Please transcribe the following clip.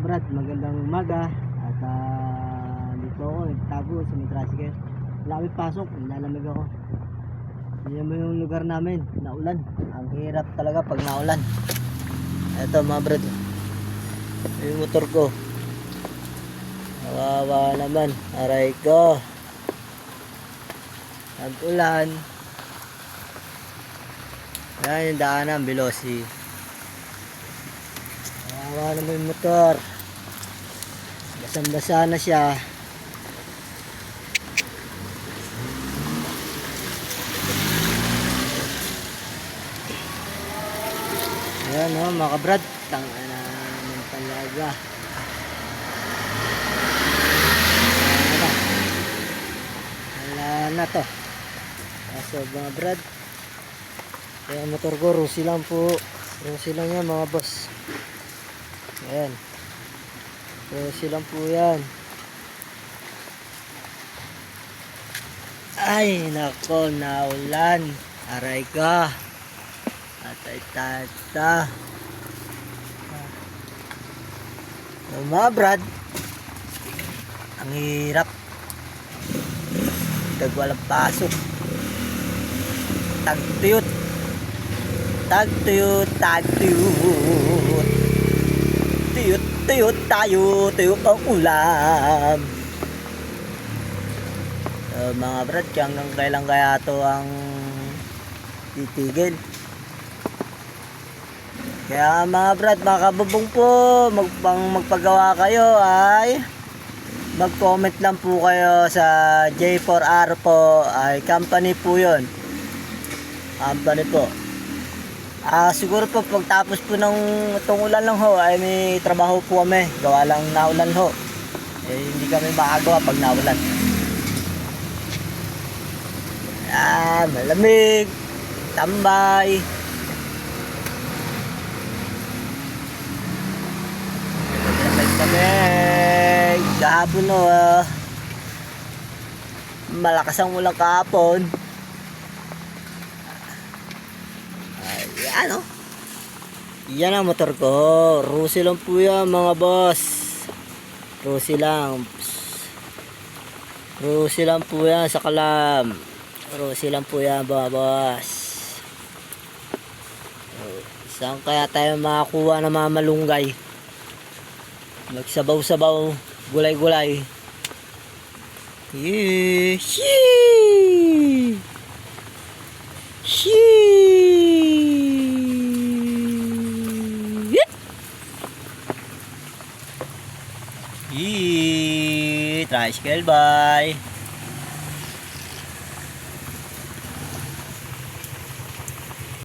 brad, magandang umaga. At dito ako nagtago sa may tricycle. Wala kami pasok, nilalamig ako. Yan mo yung lugar namin, naulan. Ang hirap talaga pag naulan. Eto mga brad, yung motor ko, kawawa naman, aray ko. Nag-ulan. Yan yung daanan, Bilosi. Kawawa naman yung motor. Basang-basa na siya. Ayan o mga kabrad, tanga na naman talaga. Wala na to. Kaso mga brad, kaya motor ko, Rusi lang po. Rusi lang yan mga boss. Ayan, Rusi lang po yan. Ay nako, naulan. Aray ka. Atay-tata. Mga brad, ang hirap. Tag walang pasok. Tagtuyot. Tagtuyot. Tagtuyot. Tuyot tayo. Tuyot ang ulam. Mga brad, hanggang kailan kaya ito ang titigil? Kaya mga brad, mga kabubong po, magpagawa kayo ay mag-comment lang po kayo sa J4R po, ay company po yun. Company po. Siguro po pagtapos po ng itong ulan lang ho, ay may trabaho po kami. Gawa lang naulan ho. Hindi kami makagawa pag naulan. Malamig. Tambay. Kahapon no, malakas ang ulang kahapon. Ayan o. Yan ang motor ko. Rusi lang po yan mga boss. Rusi lang. Rusi lang po yan sa kalam. Rusi lang po yan mga boss. Saan kaya tayo makakuha ng mga malunggay? Magsabaw-sabaw, gulay-gulay. Shee! Tricycle bye.